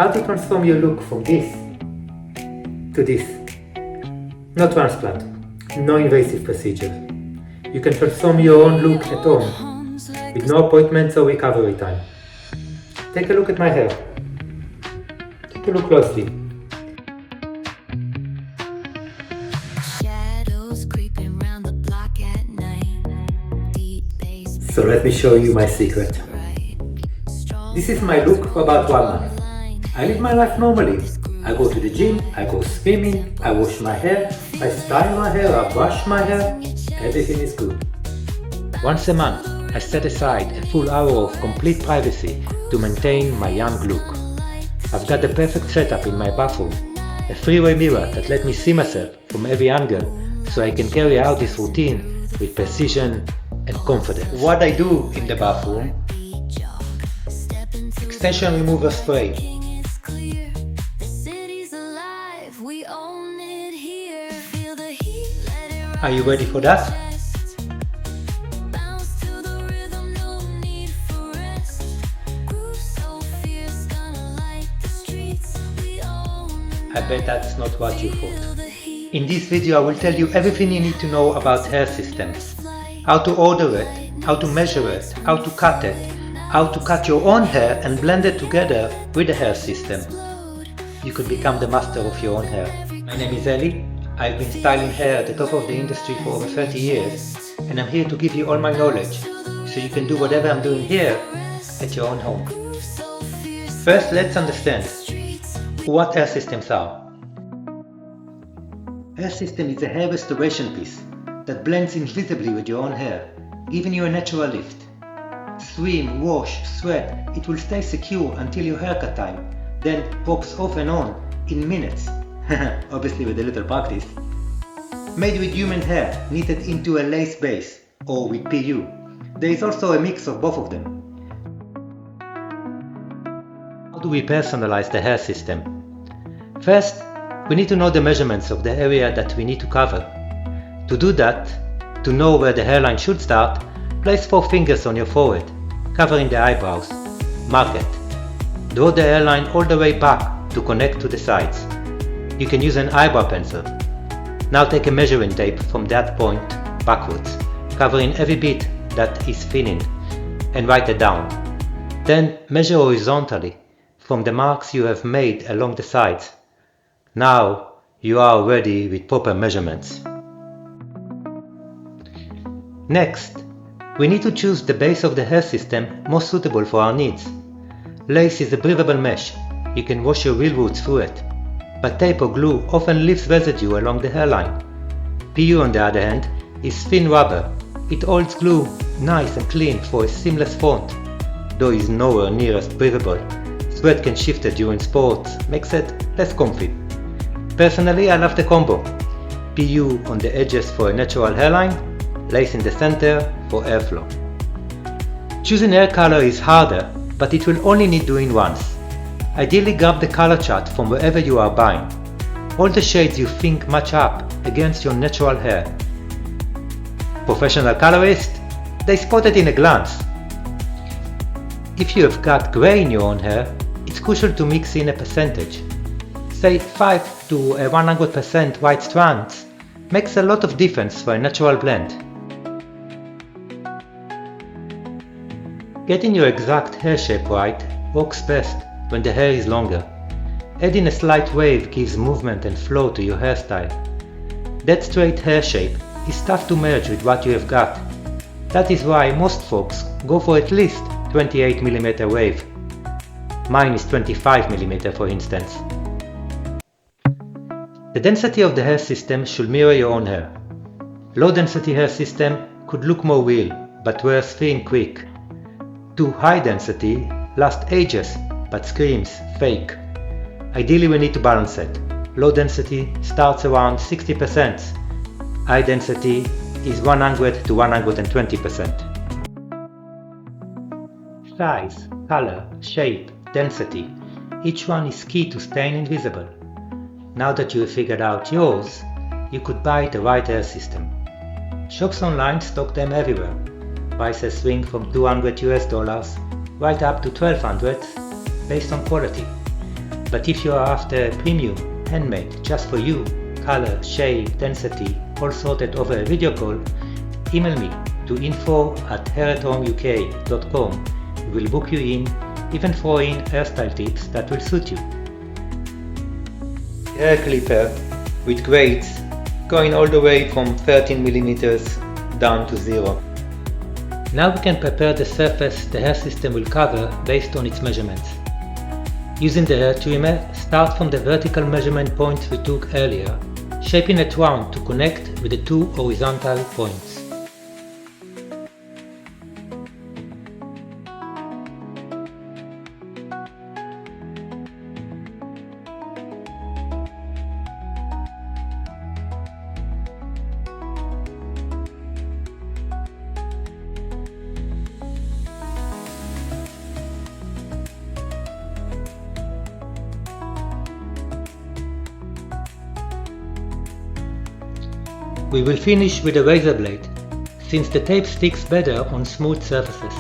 how to transform your look from this to this. No transplant, no invasive procedure. You can transform your own look at home, with no appointments or recovery time. Take a look at my hair. Take a look closely. So let me show you my secret. This is my look for about 1 month. I live my life normally. I go to the gym, I go swimming, I wash my hair, I style my hair, I brush my hair, everything is good. Once a month, I set aside a full hour of complete privacy to maintain my young look. I've got the perfect setup in my bathroom, a three-way mirror that lets me see myself from every angle so I can carry out this routine with precision and confidence. What I do in the bathroom: extension remover spray, are you ready for that? I bet that's not what you thought. In this video I will tell you everything you need to know about hair systems. How to order it, how to measure it, how to cut it, how to cut your own hair and blend it together with the hair system. You could become the master of your own hair. My name is Eli. I've been styling hair at the top of the industry for over 30 years, and I'm here to give you all my knowledge so you can do whatever I'm doing here at your own home. First, let's understand what hair systems are. Hair system is a hair restoration piece that blends invisibly with your own hair, giving you a natural lift. Swim, wash, sweat, it will stay secure until your haircut time, then pops off and on in minutes. Obviously with a little practice. Made with human hair, knitted into a lace base, or with PU. There is also a mix of both of them. How do we personalize the hair system? First, we need to know the measurements of the area that we need to cover. To do that, to know where the hairline should start, place 4 fingers on your forehead, covering the eyebrows. Mark it. Draw the hairline all the way back to connect to the sides. You can use an eyebrow pencil. Now take a measuring tape from that point backwards, covering every bit that is thinning, and write it down. Then measure horizontally from the marks you have made along the sides. Now you are ready with proper measurements. Next, we need to choose the base of the hair system most suitable for our needs. Lace is a breathable mesh. You can wash your real roots through it. But tape or glue often leaves residue along the hairline. PU, on the other hand, is thin rubber. It holds glue nice and clean for a seamless front, though is nowhere near as breathable. Sweat can shift it during sports, makes it less comfy. Personally, I love the combo. PU on the edges for a natural hairline, lace in the center for airflow. Choosing hair color is harder, but it will only need doing once. Ideally, grab the color chart from wherever you are buying. All the shades you think match up against your natural hair. Professional colorists, they spot it in a glance. If you have got gray in your own hair, it's crucial to mix in a percentage. Say 5 to 100% white strands makes a lot of difference for a natural blend. Getting your exact hair shape right works best when the hair is longer. Adding a slight wave gives movement and flow to your hairstyle. That straight hair shape is tough to merge with what you have got. That is why most folks go for at least 28mm wave. Mine is 25mm for instance. The density of the hair system should mirror your own hair. Low density hair system could look more real, but wears thin quick. Too high density lasts ages, but screams fake. Ideally we need to balance it. Low density starts around 60%. High density is 100 to 120%. Size, color, shape, density. Each one is key to staying invisible. Now that you have figured out yours, you could buy the right hair system. Shops online stock them everywhere. Prices swing from $200 right up to $1,200 based on quality. But if you are after a premium, handmade, just for you, color, shape, density, all sorted over a video call, email me to info@hairathomuk.com. We will book you in, even throw in hairstyle tips that will suit you. Hair clipper with grades going all the way from 13mm down to 0. Now we can prepare the surface the hair system will cover based on its measurements. Using the hair trimmer, start from the vertical measurement points we took earlier, shaping it round to connect with the two horizontal points. We will finish with a razor blade, since the tape sticks better on smooth surfaces.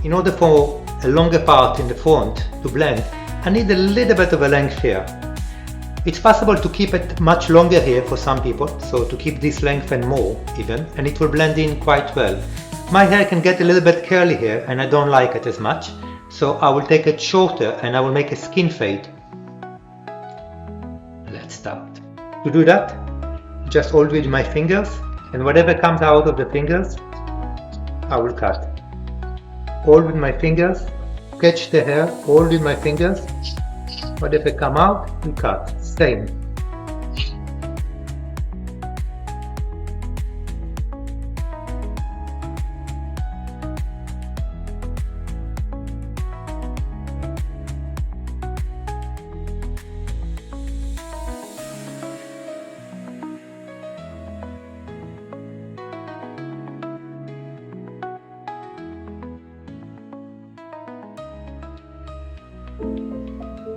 In order for a longer part in the front to blend, I need a little bit of a length here. It's possible to keep it much longer here for some people, so to keep this length and more even, and it will blend in quite well. My hair can get a little bit curly here and I don't like it as much, so I will take it shorter and I will make a skin fade. Let's start. To do that, just hold with my fingers, and whatever comes out of the fingers, I will cut. Hold with my fingers, catch the hair, hold with my fingers, whatever come out, we cut. Same.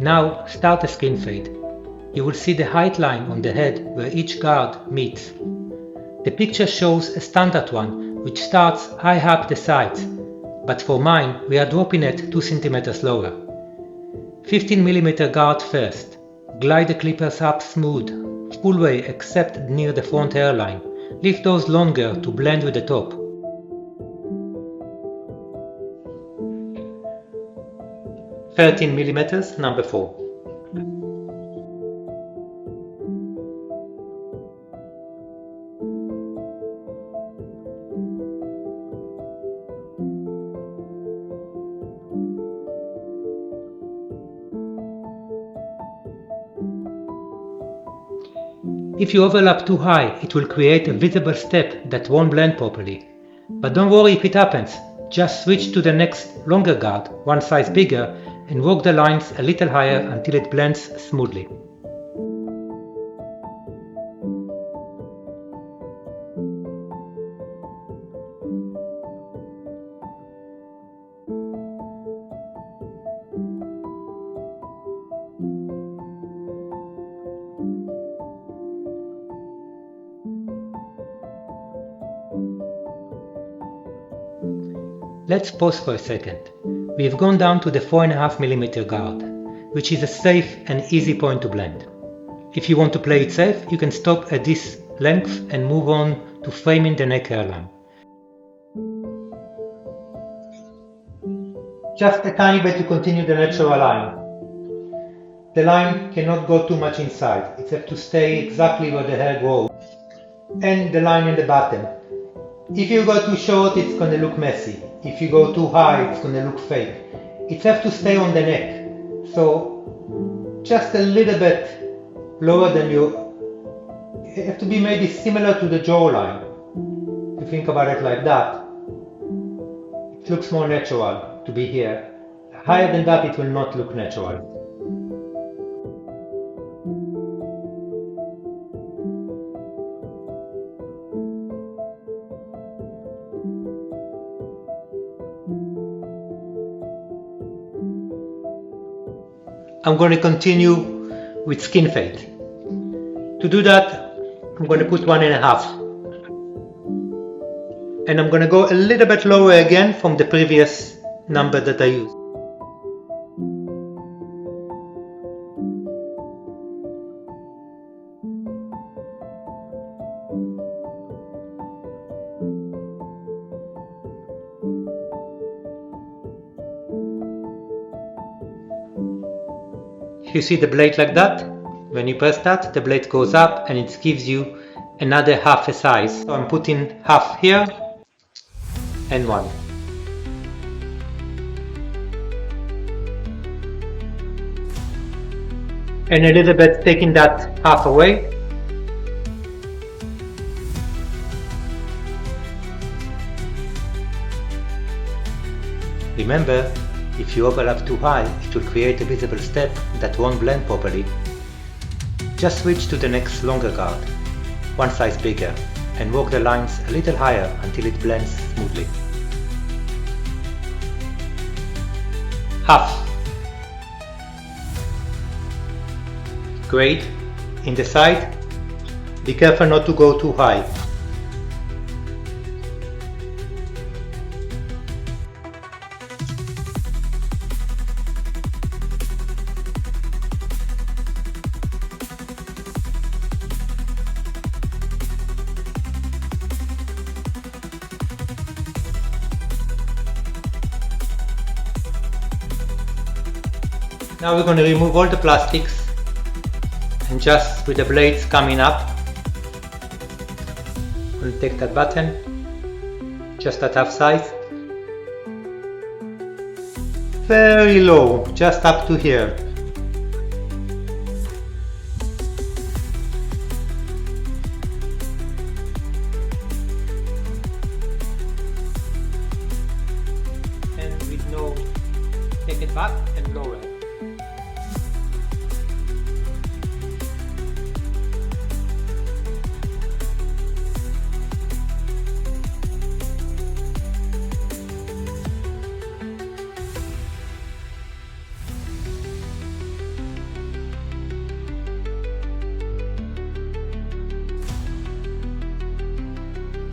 Now start a skin fade. You will see the height line on the head where each guard meets. The picture shows a standard one which starts high up the sides, but for mine we are dropping it 2 cm lower. 15mm guard first. Glide the clippers up smooth, full way except near the front hairline. Leave those longer to blend with the top. $13mm, number 4. If you overlap too high, it will create a visible step that won't blend properly. But don't worry if it happens, just switch to the next longer guard, one size bigger, and work the lines a little higher until it blends smoothly. Let's pause for a second. We have gone down to the 4.5mm guard, which is a safe and easy point to blend. If you want to play it safe, you can stop at this length and move on to framing the neck hairline. Just a tiny bit to continue the natural line. The line cannot go too much inside, it has to stay exactly where the hair grows. And the line in the bottom. If you go too short, it's going to look messy. If you go too high, it's going to look fake. It has to stay on the neck. So just a little bit lower than you. It has to be maybe similar to the jawline. If you think about it like that, it looks more natural to be here. Higher than that, it will not look natural. I'm going to continue with skin fade. To do that, I'm going to put 1.5. And I'm going to go a little bit lower again from the previous number that I used. You see the blade like that? When you press that, the blade goes up and it gives you another half a size. So I'm putting half here and 1. And a little bit taking that half away. Remember, if you overlap too high, it will create a visible step that won't blend properly. Just switch to the next longer card, one size bigger, and work the lines a little higher until it blends smoothly. Half. Grade in the side. Be careful not to go too high. Now we're going to remove all the plastics and just with the blades coming up, I'm going to take that button, just at half size, very low, just up to here. And with no, take it back and lower.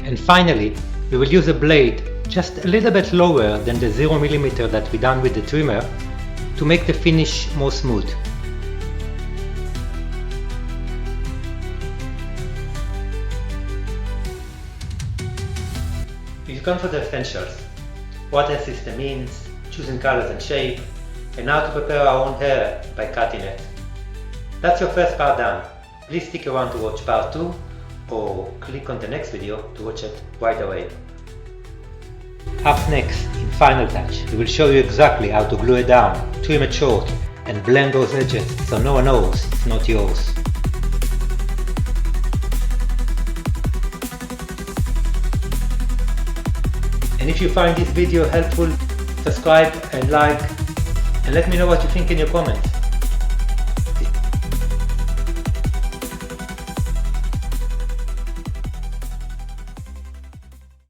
And finally, we will use a blade just a little bit lower than the 0mm that we done with the trimmer to make the finish more smooth. We've gone for the essentials, what the system means, choosing colors and shape, and how to prepare our own hair by cutting it. That's your first part done. Please stick around to watch part 2, or click on the next video to watch it right away. Up next, in Final Touch, we will show you exactly how to glue it down, trim it short, and blend those edges so no one knows it's not yours. And if you find this video helpful, subscribe and like, and let me know what you think in your comments.